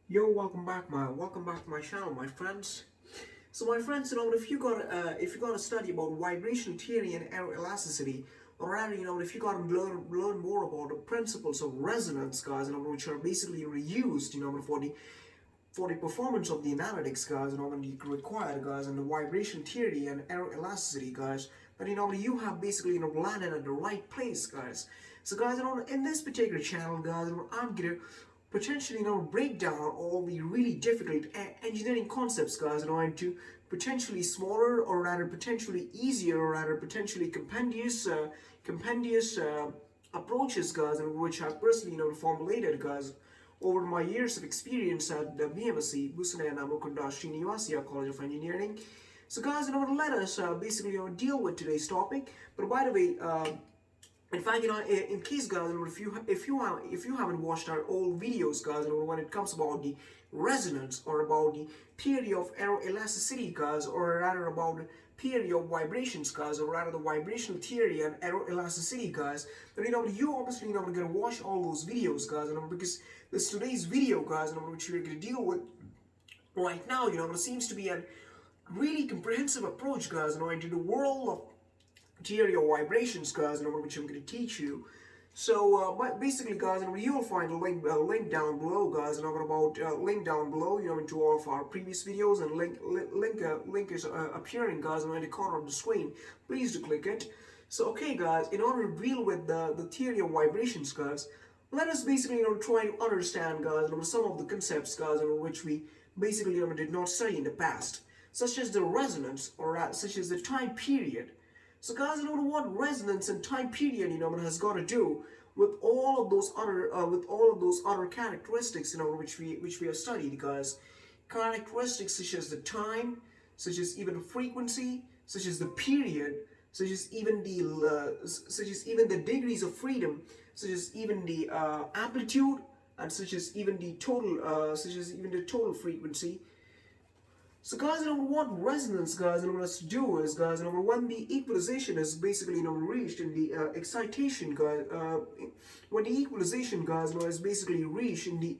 Yo, welcome back to my channel, my friends. So, my friends, if you got to study about vibrational theory and aero-elasticity, or rather, if you got to learn more about the principles of resonance, guys, which are basically reused, for the performance of the analytics, guys, when you require, guys, and the vibration theory and aero-elasticity, guys, then you have basically landed at the right place, guys. So, guys, in this particular channel, guys, I'm gonna potentially break down all the really difficult engineering concepts, guys, into potentially smaller, or rather potentially easier, or rather potentially compendious approaches, guys, and which I've personally formulated, guys, over my years of experience at the BMSc, Busane Namukunda Srinivasiya College of Engineering. So, guys, let us basically deal with today's topic. But by the way, in fact, in case, guys, if you haven't watched our old videos, guys, when it comes about the resonance or about the theory of aero-elasticity, guys, or rather about the theory of vibrations, guys, or rather the vibrational theory and aero-elasticity, guys, then you obviously gonna watch all those videos, guys, because this today's video, guys, which we're gonna deal with right now, it seems to be a really comprehensive approach, guys, into the world of theory of vibrations, guys, which I'm going to teach you. So, basically, guys, you will find a link down below, guys, link down below, into all of our previous videos, and link is appearing, guys, in the corner of the screen. Please do click it. So, okay, guys, in order to deal with the theory of vibrations, guys, let us basically, try to understand, guys, some of the concepts, guys, which we basically, did not study in the past, such as the resonance, or such as the time period. So, guys, what resonance and time period has got to do with all of those other characteristics which we have studied, guys. Characteristics such as the time, such as even frequency, such as the period, such as even the degrees of freedom, such as even the amplitude, and such as even the total frequency. So, guys, what resonance, guys, has to do is, guys, when the equalization is basically reached in the excitation, guys, when the equalization, guys, is basically reached in the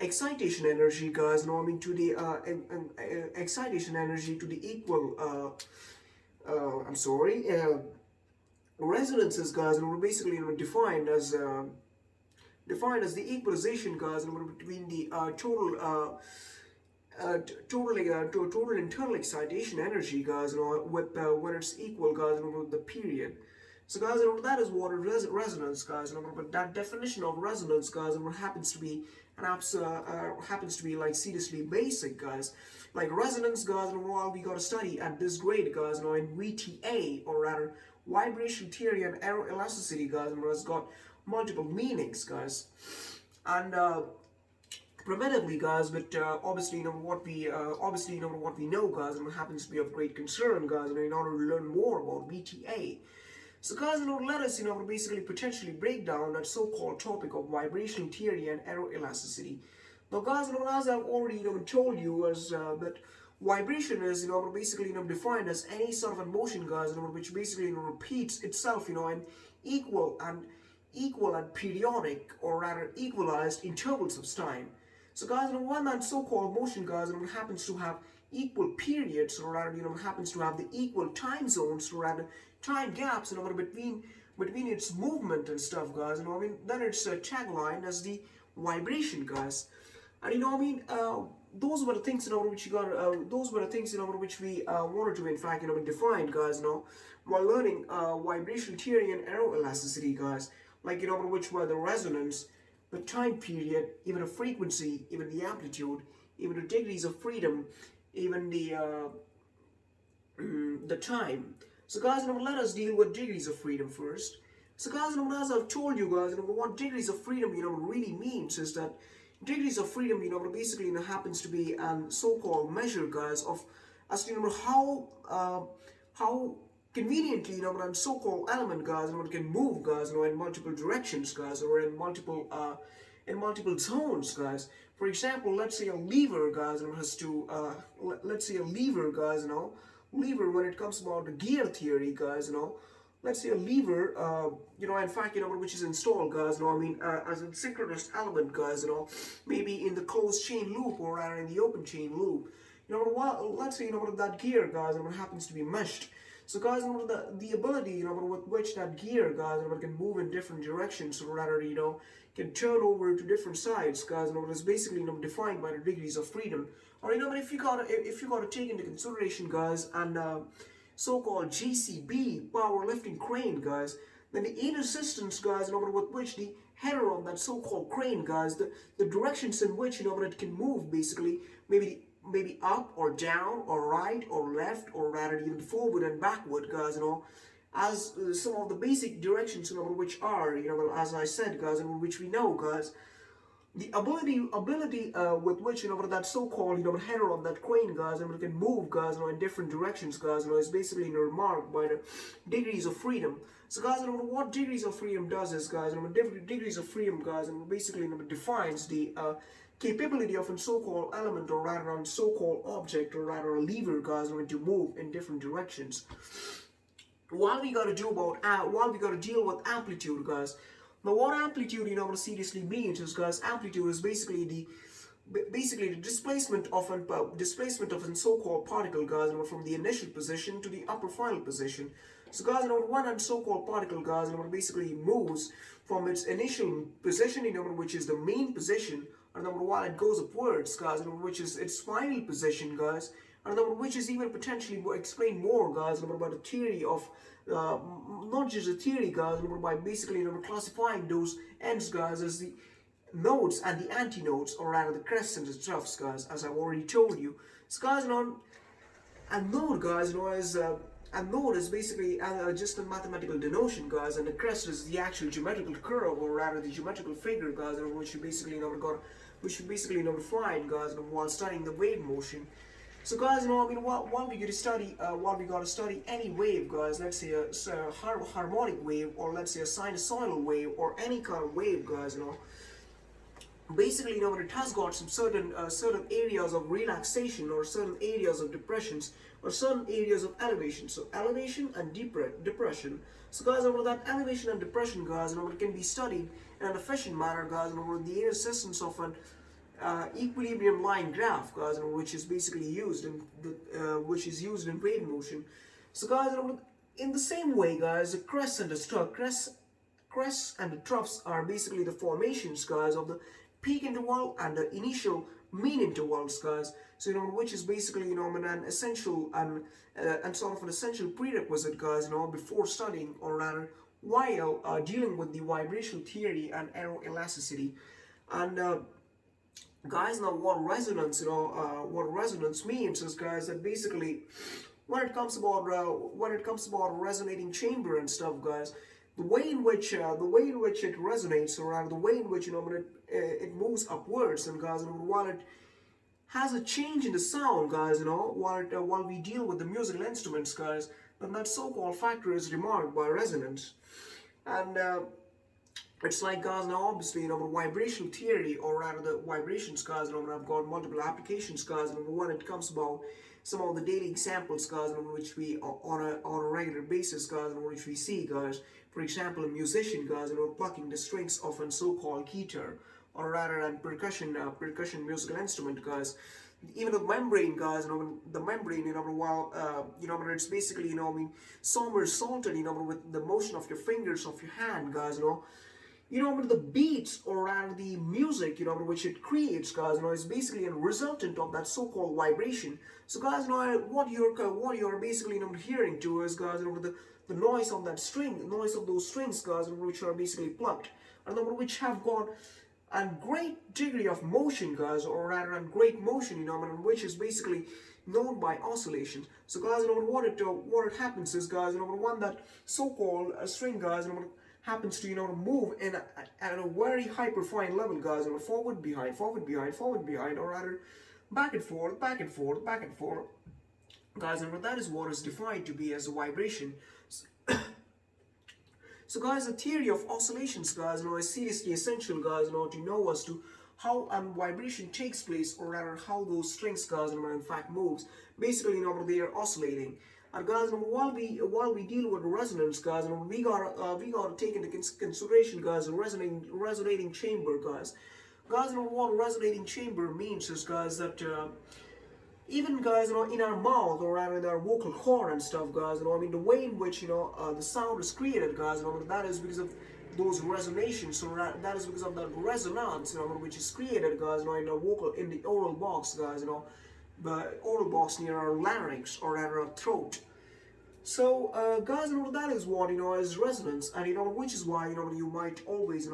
excitation energy, guys, to the excitation energy to the equal, I'm sorry, resonances, guys, basically defined as the equalization, guys, between the total internal excitation energy, guys, with when it's equal, guys, with the period. So, guys, that is what resonance, guys, but that definition of resonance, guys, happens to be happens to be like seriously basic, guys. Like resonance, guys, all we got to study at this grade, guys, in VTA, or rather vibration theory and aero-elasticity, guys, has got multiple meanings, guys, and primitively, guys, but obviously, what we know, guys, and what happens to be of great concern, guys, in order to learn more about VTA. So, guys, let us, basically potentially break down that so-called topic of vibrational theory and aero-elasticity. Now, guys, as I've already, told you, is that vibration is, basically, defined as any sort of a motion, guys, which basically repeats itself, in equal and periodic, or rather equalized intervals of time. So, guys, when that so-called motion, guys, happens to have equal periods, or rather, happens to have the equal time zones, or rather time gaps, between its movement and stuff, guys, then it's tagline as the vibration, guys. And those were the things, which you got, those were the things, which we wanted to, in fact, define, guys, while learning vibration theory and aero-elasticity, guys, like, which were the resonance, the time period, even the frequency, even the amplitude, even the degrees of freedom, even the time. So, guys, let us deal with degrees of freedom first. So, guys, as I've told you, guys, what degrees of freedom, really means is that degrees of freedom, basically, happens to be an so-called measure, guys, of as to how conveniently, a so-called element, guys, can move, guys, in multiple directions, guys, or in multiple zones, guys. For example, let's say a lever, guys, has to let's say a lever, guys, lever when it comes about the gear theory, guys, let's say a lever, in fact, which is installed, guys, as a synchronous element, guys, maybe in the closed chain loop or rather in the open chain loop. Let's say, that gear, guys, happens to be meshed. So, guys, the ability, with which that gear, guys, can move in different directions, or rather, can turn over to different sides, guys, is basically, defined by the degrees of freedom. Or, but if you gotta take into consideration, guys, and so-called GCB powerlifting crane, guys, then the aid assistance, guys, with which the header of that so-called crane, guys, the directions in which it can move, basically, maybe up or down or right or left or rather even forward and backward, guys, as some of the basic directions, which are, as I said, guys, which we know, guys. The ability with which that so-called header of that crane, guys, can move, guys, in different directions, guys, is basically marked by the degrees of freedom. So, guys, what degrees of freedom does is, guys, degrees of freedom, guys, basically defines the capability of a so-called element or rather a so-called object or rather a lever, guys, to move in different directions. While we gotta deal with amplitude, guys. Now, what amplitude, seriously means is, guys, amplitude is basically the displacement of a so-called particle, guys, from the initial position to the upper final position. So, guys, one so-called particle, guys, basically moves from its initial position, which is the main position, and while it goes upwards, guys, which is its final position, guys, and which is even potentially explained more, guys, about the theory of not just a theory, guys, but by basically classifying those ends, guys, as the nodes and the antinodes, or rather the crests and the troughs, guys, as I've already told you. So, guys, a node, guys, a node is basically just a mathematical denotion, guys, and the crest is the actual geometrical curve, or rather the geometrical figure, guys, which you basically find, guys, while studying the wave motion. So, guys, while we gotta study any wave, guys, let's say a harmonic wave, or let's say a sinusoidal wave, or any kind of wave, guys, basically, it has got some certain areas of relaxation, or certain areas of depressions, or certain areas of elevation. So, elevation and depression. So, guys, that elevation and depression, guys, it can be studied in an efficient manner, guys, with the assistance of an equilibrium line graph, guys, which is basically used in wave motion. So, guys, in the same way, guys, the crests and the troughs are basically the formations, guys, of the peak interval and the initial mean intervals, guys. So, which is basically an essential and sort of an essential prerequisite, guys, before studying, or rather while dealing with the vibrational theory and aero-elasticity. And guys, now what resonance means is, guys, that basically when it comes about resonating chamber and stuff, guys, the way in which it resonates, or rather the way in which it moves upwards, and, guys, while it has a change in the sound, guys, while we deal with the musical instruments, guys, then that so-called factor is remarked by resonance. And it's like, guys, now obviously, vibrational theory, or rather the vibrations, guys, I've got multiple applications, guys, when it comes about some of the daily examples, guys, which we on a regular basis, guys, which we see, guys. For example, a musician, guys, plucking the strings of a so-called guitar, or rather a percussion musical instrument, guys. Even the membrane, guys, the membrane, while it's basically, somersaulted, with the motion of your fingers of your hand, guys, the beats, or rather the music, which it creates, guys, is basically a resultant of that so-called vibration. So, guys, what you're basically hearing to is, guys, the noise of that string, the noise of those strings, guys, which are basically plucked, and which have got a great degree of motion, guys, or rather a great motion, which is basically known by oscillation. So, guys, what it happens is, guys, when that so-called string, guys, happens to move at a very hyperfine level, guys, forward behind, or rather back and forth, guys, and that is what is defined to be as a vibration. So, guys, the theory of oscillations, guys, is seriously essential, guys, to know as to how vibration takes place, or rather how those strings, guys, in fact moves. Basically, they are oscillating. And guys, while we deal with resonance, guys, we gotta take into consideration, guys, a resonating chamber, guys. Guys, what a resonating chamber means is, guys, that even, guys, in our mouth, or rather in our vocal cord and stuff, guys, I mean, the way in which, the sound is created, guys, that is because of those resonations, or that is because of that resonance, which is created, guys, in the vocal, in the oral box, guys, the oral box near our larynx, or rather our throat. So, guys, that is what, is resonance, and, which is why, you might always,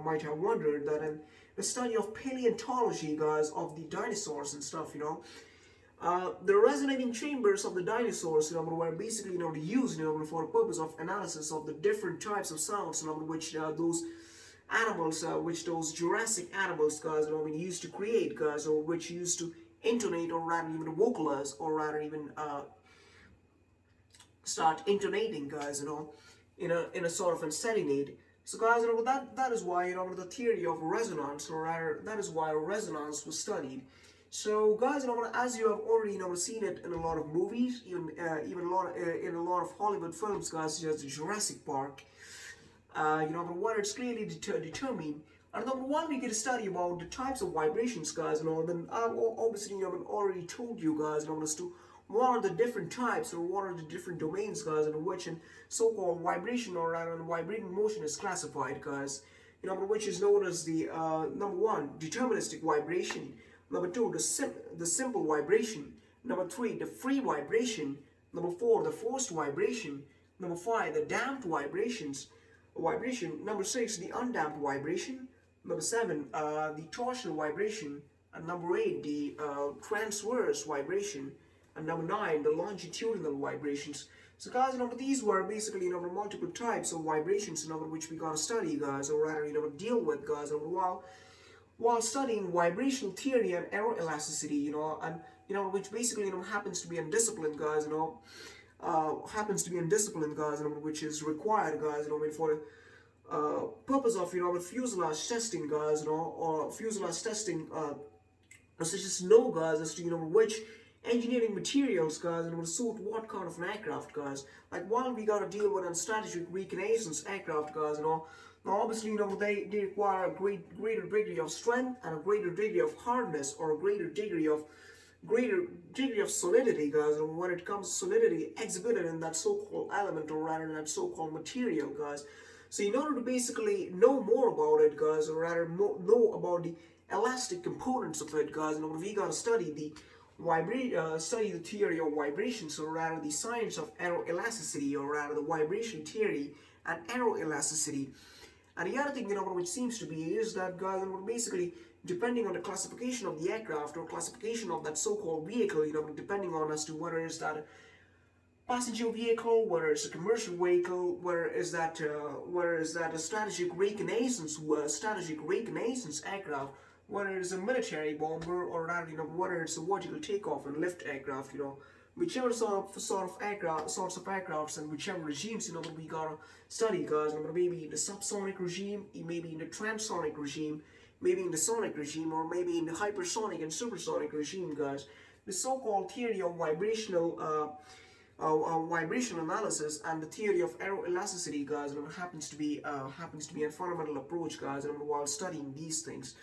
might have wondered that in the study of paleontology, guys, of the dinosaurs and stuff, the resonating chambers of the dinosaurs, were basically, used, for the purpose of analysis of the different types of sounds, which those animals, which those Jurassic animals, guys, used to create, guys, or which used to intonate, or rather even vocalize, or rather even start intonating, guys, in a sort of a serenade. So, guys, that is why, the theory of resonance, or rather, that is why resonance was studied. So, guys, as you have already, seen it in a lot of movies, even in a lot of Hollywood films, guys, such as Jurassic Park, what it's clearly determined. And number one, we get a study about the types of vibrations, guys, then I've obviously, already told you, guys, as to what are the different types, or what are the different domains, guys, in which in so-called vibration, or rather vibrating motion is classified, guys, which is known as the number one, deterministic vibration. Number two, the simple vibration. Number three, the free vibration. Number four, the forced vibration. Number five, the damped vibration. Number six, the undamped vibration. Number seven, the torsional vibration. And number eight, the transverse vibration. And number nine, the longitudinal vibrations. So, guys, these were basically, multiple types of vibrations, which we gotta study, guys, or rather, deal with, guys, while studying vibrational theory and aero-elasticity, and which basically, happens to be a discipline, guys, which is required, guys, for purpose of, fuselage testing, guys, or fuselage testing, such as know, guys, as to, which engineering materials, guys, suit what kind of an aircraft, guys. Like, while we gotta deal with a strategic reconnaissance aircraft, guys, now, obviously, they require a greater degree of strength, and a greater degree of hardness, or a greater degree of solidity, guys. And when it comes to solidity exhibited in that so-called element, or rather in that so-called material, guys. So, in order to basically know more about it, guys, or rather know about the elastic components of it, guys, we gotta study the theory of vibrations, or rather the science of aero-elasticity, or rather the vibration theory and aero-elasticity. And the other thing, which seems to be is that, guys, basically, depending on the classification of the aircraft, or classification of that so-called vehicle, depending on as to whether it's that a passenger vehicle, whether it's a commercial vehicle, whether is that a strategic reconnaissance aircraft, whether it's a military bomber, or rather, whether it's a vertical takeoff and lift aircraft, whichever sorts of aircrafts and whichever regimes, we gotta study, guys. Maybe in the subsonic regime, maybe in the transonic regime, maybe in the sonic regime, or maybe in the hypersonic and supersonic regime, guys. The so-called theory of vibrational analysis and the theory of aero-elasticity, guys, happens to be a fundamental approach, guys, while studying these things.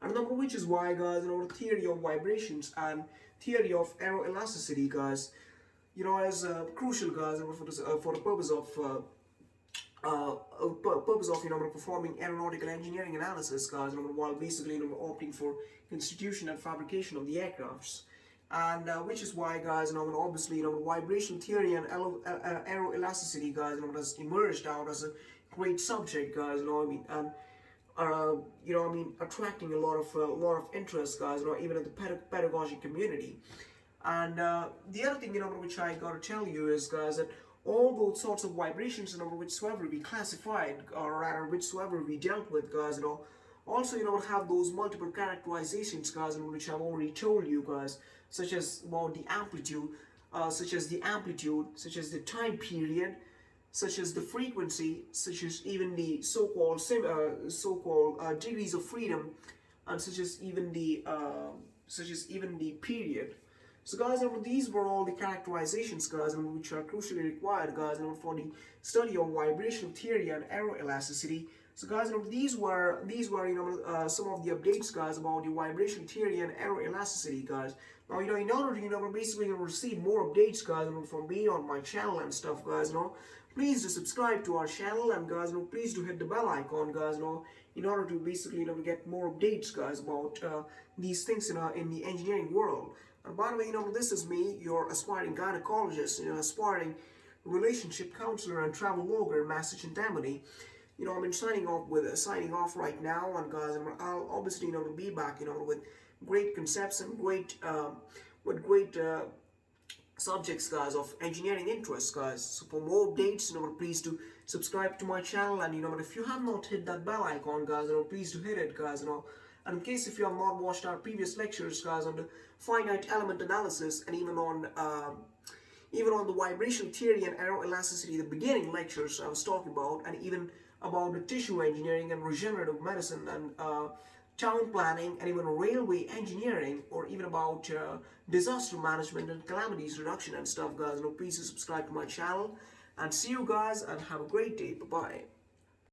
And which is why, guys, the theory of vibrations and theory of aero-elasticity, guys, is crucial, guys, for the purpose of performing aeronautical engineering analysis, guys, while basically opting for constitution and fabrication of the aircrafts. And which is why, guys, obviously, vibration theory and aero-elasticity, guys, has emerged out as a great subject, guys, and attracting a lot of interest, guys, even in the pedagogic community. And the other thing, which I gotta tell you is, guys, that all those sorts of vibrations, whichsoever we classified, or rather, whichsoever we dealt with, guys, also, have those multiple characterizations, guys, which I've already told you, guys, such as about the amplitude, such as the time period, such as the frequency, such as even the so-called degrees of freedom, and such as even the period. So guys, these were all the characterizations, guys, which are crucially required, guys, for the study of vibrational theory and aero-elasticity. So guys, some of the updates, guys, about the vibrational theory and aero-elasticity, guys. Now, in order to, basically receive more updates, guys, from me on my channel and stuff, guys, please do subscribe to our channel, and guys, please do hit the bell icon, guys, in order to basically, get more updates, guys, about these things in the engineering world. And by the way, this is me, your aspiring gynecologist, aspiring relationship counselor and travel logger, Master Chintamani. I'm signing off right now, and guys, I'll obviously, be back, with great concepts and great subjects, guys, of engineering interests, guys. So for more updates, please do subscribe to my channel, and if you have not hit that bell icon, guys, please do hit it, guys, And in case if you have not watched our previous lectures, guys, on the finite element analysis, and even on the vibrational theory and aero-elasticity, the beginning lectures I was talking about, and even about the tissue engineering and regenerative medicine and town planning, and even railway engineering, or even about disaster management and calamities reduction and stuff, guys, please subscribe to my channel, and see you guys, and have a great day. Bye bye.